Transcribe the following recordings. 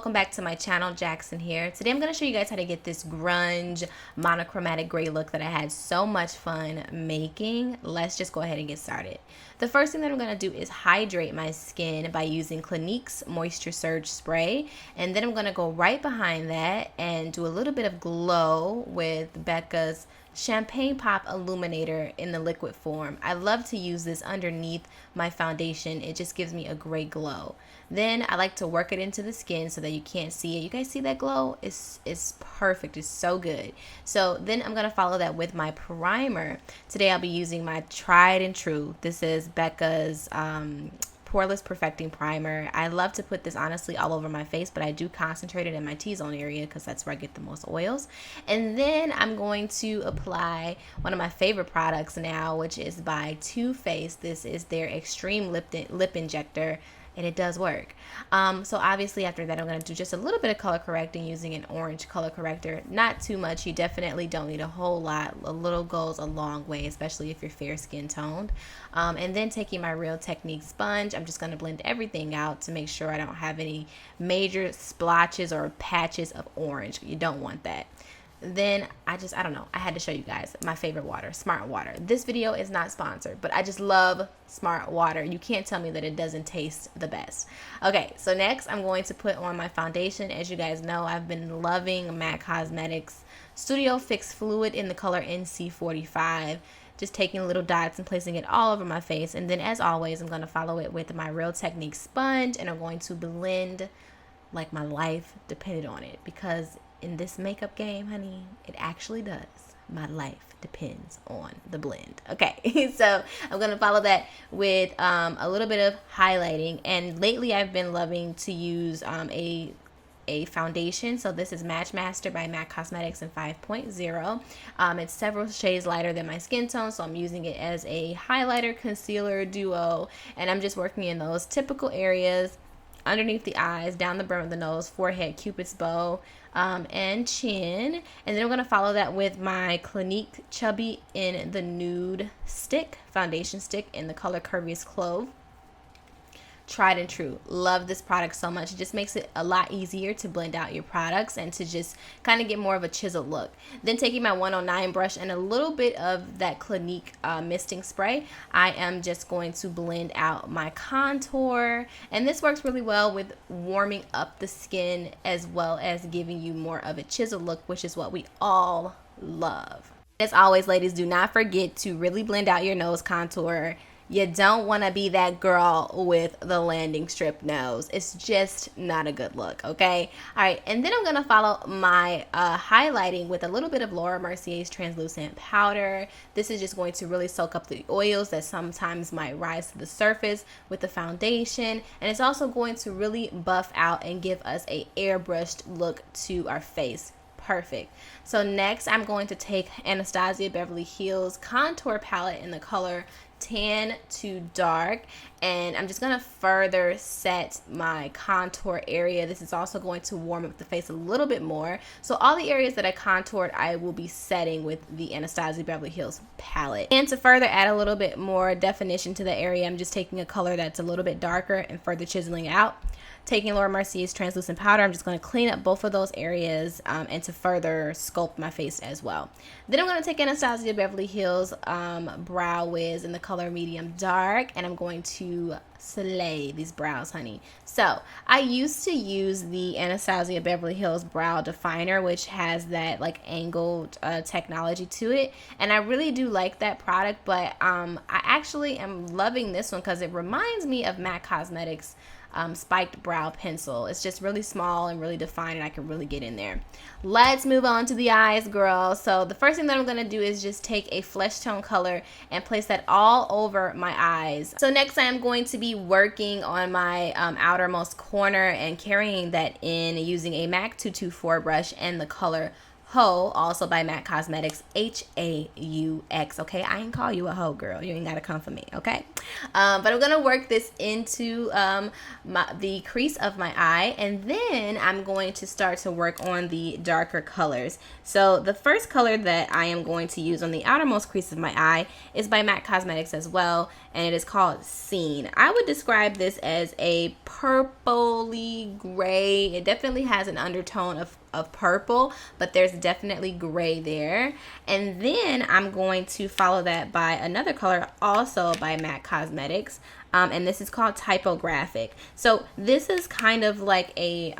welcome back to my channel. Jackson here. Today I'm going to show you guys how to get this grunge monochromatic gray look that I had so much fun making. Let's just go ahead and get started. The first thing that I'm going to do is hydrate my skin by using Clinique's Moisture Surge Spray, and then I'm going to go right behind that and do a little bit of glow with Becca's Champagne Pop Illuminator in the liquid form. I love to use this underneath my foundation. It just gives me a great glow. Then I like to work it into the skin so that you can't see it. You guys see that glow? It's perfect. It's so good. So then I'm going to follow that with my primer. Today I'll be using my tried and true. This is Becca's Poreless Perfecting Primer. I love to put this honestly all over my face, but I do concentrate it in my T-zone area because that's where I get the most oils. And then I'm going to apply one of my favorite products now, which is by Too Faced. This is their Extreme Lip Injector, and it does work. So obviously after that I'm going to do just a little bit of color correcting using an orange color corrector. Not too much. You definitely don't need a whole lot. A little goes a long way, especially if you're fair skin toned. And then taking my Real Technique sponge, I'm just going to blend everything out to make sure I don't have any major splotches or patches of orange. You don't want that. Then I don't know, I had to show you guys my favorite water, Smart Water. This video is not sponsored, but I just love Smart Water. You can't tell me that it doesn't taste the best. Okay, so next I'm going to put on my foundation. As you guys know, I've been loving MAC Cosmetics Studio Fix Fluid in the color NC45. Just taking little dots and placing it all over my face. And then as always, I'm going to follow it with my Real Technique sponge, and I'm going to blend like my life depended on it, because in this makeup game, honey, it actually does. My life depends on the blend. Okay, so I'm going to follow that with a little bit of highlighting. And lately I've been loving to use a foundation. So this is MatchMaster by MAC Cosmetics in 5.0. It's several shades lighter than my skin tone, so I'm using it as a highlighter concealer duo. And I'm just working in those typical areas underneath the eyes, down the brim of the nose, forehead, cupid's bow, and chin. And then I'm going to follow that with my Clinique Chubby in the Nude stick, foundation stick in the color Curviest Clove. Tried and true. Love this product so much. It just makes it a lot easier to blend out your products and to just kind of get more of a chiseled look. Then taking my 109 brush and a little bit of that Clinique misting spray, I am just going to blend out my contour. And this works really well with warming up the skin as well as giving you more of a chiseled look, which is what we all love. As always, ladies, do not forget to really blend out your nose contour. You don't want to be that girl with the landing strip nose. It's just not a good look, okay? All right, and then I'm going to follow my highlighting with a little bit of Laura Mercier's translucent powder. This is just going to really soak up the oils that sometimes might rise to the surface with the foundation. And it's also going to really buff out and give us a airbrushed look to our face. Perfect. So next I'm going to take Anastasia Beverly Hills contour palette in the color Tan to Dark, and I'm just going to further set my contour area. This is also going to warm up the face a little bit more. So all the areas that I contoured, I will be setting with the Anastasia Beverly Hills palette. And to further add a little bit more definition to the area, I'm just taking a color that's a little bit darker and further chiseling out. Taking Laura Mercier's translucent powder, I'm just going to clean up both of those areas and to further sculpt my face as well. Then I'm going to take Anastasia Beverly Hills Brow Wiz in the color medium dark, and I'm going to slay these brows, honey. So I used to use the Anastasia Beverly Hills Brow Definer, which has that like angled technology to it, and I really do like that product, but I actually am loving this one because it reminds me of MAC Cosmetics spiked brow pencil. It's just really small and really defined, and I can really get in there. Let's move on to the eyes, girl. So the first thing that I'm going to do is just take a flesh tone color and place that all over my eyes. So next I am going to be working on my outermost corner and carrying that in using a MAC 224 brush and the color Heaux, also by MAC Cosmetics, H-A-U-X, okay? I ain't call you a hoe, girl. You ain't got to come for me, okay? But I'm going to work this into the crease of my eye, and then I'm going to start to work on the darker colors. So the first color that I am going to use on the outermost crease of my eye is by MAC Cosmetics as well, and it is called Scene. I would describe this as a purpley gray. It definitely has an undertone of purple, but there's definitely gray there. And then I'm going to follow that by another color also by MAC Cosmetics, and this is called Typographic. So this is kind of like a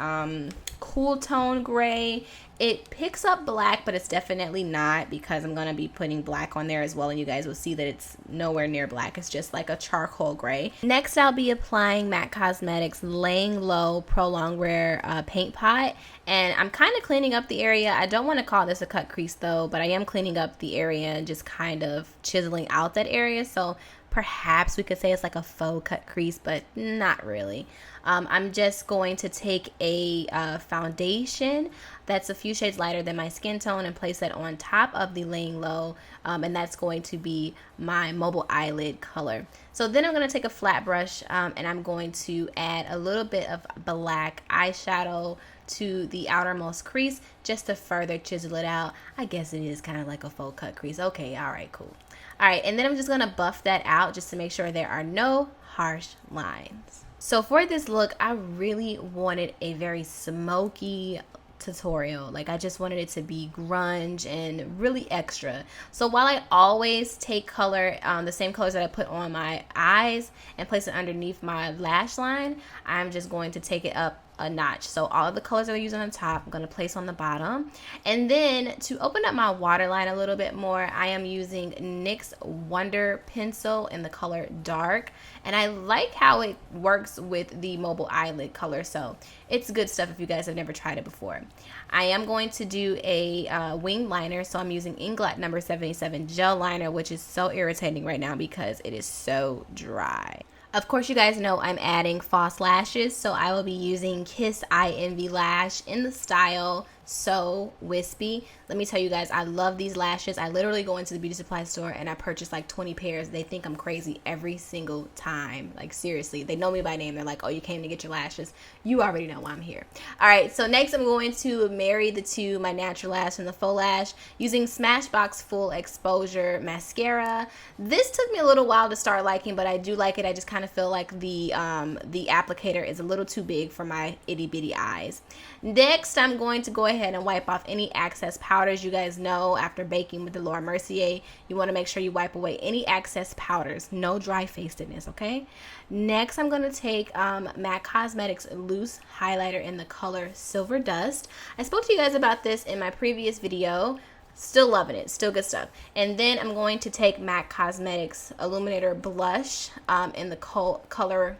cool tone gray. It picks up black, but it's definitely not, because I'm going to be putting black on there as well, and you guys will see that it's nowhere near black. It's just like a charcoal gray. Next, I'll be applying MAC Cosmetics Laying Low Pro Longwear Paint Pot, and I'm kind of cleaning up the area. I don't want to call this a cut crease though, but I am cleaning up the area and just kind of chiseling out that area. So perhaps we could say it's like a faux cut crease, but not really. I'm just going to take a foundation that's a few shades lighter than my skin tone and place that on top of the Laying Low, and that's going to be my mobile eyelid color. So then I'm going to take a flat brush and I'm going to add a little bit of black eyeshadow to the outermost crease just to further chisel it out. I guess it is kind of like a faux cut crease. Okay, all right, cool. All right, and then I'm just going to buff that out just to make sure there are no harsh lines. So for this look, I really wanted a very smoky tutorial. Like, I just wanted it to be grunge and really extra. So while I always take color, the same colors that I put on my eyes, and place it underneath my lash line, I'm just going to take it up a notch. So all of the colors that I use on the top, I'm going to place on the bottom. And then to open up my waterline a little bit more, I am using NYX Wonder Pencil in the color Dark. And I like how it works with the mobile eyelid color. So it's good stuff if you guys have never tried it before. I am going to do a wing liner. So I'm using Inglot number 77 gel liner, which is so irritating right now because it is so dry. Of course, you guys know I'm adding false lashes, so I will be using Kiss Eye Envy Lash in the style So Wispy. Let me tell you guys, I love these lashes. I literally go into the beauty supply store and I purchase like 20 pairs. They think I'm crazy every single time. Like, seriously, they know me by name. They're like, oh, you came to get your lashes. You already know why I'm here. All right, so next I'm going to marry the two, my natural lash and the faux lash, using Smashbox Full Exposure Mascara. This took me a little while to start liking, but I do like it. I just kind of feel like the applicator is a little too big for my itty bitty eyes. Next, I'm going to go ahead and wipe off any excess powders. You guys know after baking with the Mercier, you want to make sure you wipe away any excess powders. No dry facedness, okay? Next, I'm going to take MAC Cosmetics Loose Highlighter in the color Silver Dust. I spoke to you guys about this in my previous video. Still loving it. Still good stuff. And then I'm going to take MAC Cosmetics Illuminator Blush in the color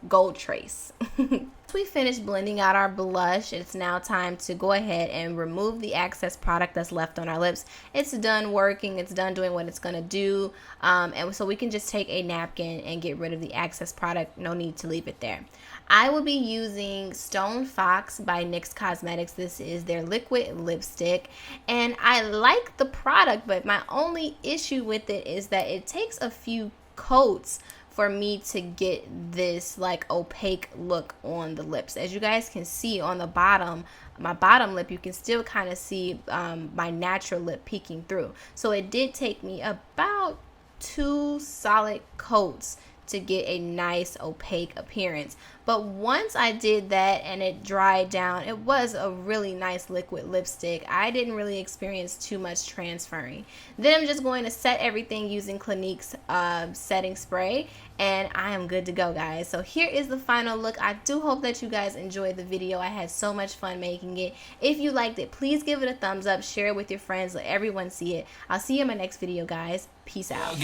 Gold Trace. Once we finish blending out our blush, it's now time to go ahead and remove the excess product that's left on our lips. It's done working. It's done doing what it's going to do. And so we can just take a napkin and get rid of the excess product. No need to leave it there. I will be using Stone Fox by NYX Cosmetics. This is their liquid lipstick. And I like the product, but my only issue with it is that it takes a few coats for me to get this like opaque look on the lips. As you guys can see on the bottom, my bottom lip, you can still kind of see my natural lip peeking through. So it did take me about 2 solid coats to get a nice opaque appearance. But once I did that and it dried down, it was a really nice liquid lipstick. I didn't really experience too much transferring. Then I'm just going to set everything using Clinique's setting spray, and I am good to go, guys. So here is the final look. I do hope that you guys enjoyed the video. I had so much fun making it. If you liked it, please give it a thumbs up, share it with your friends, let everyone see it. I'll see you in my next video, guys. Peace out.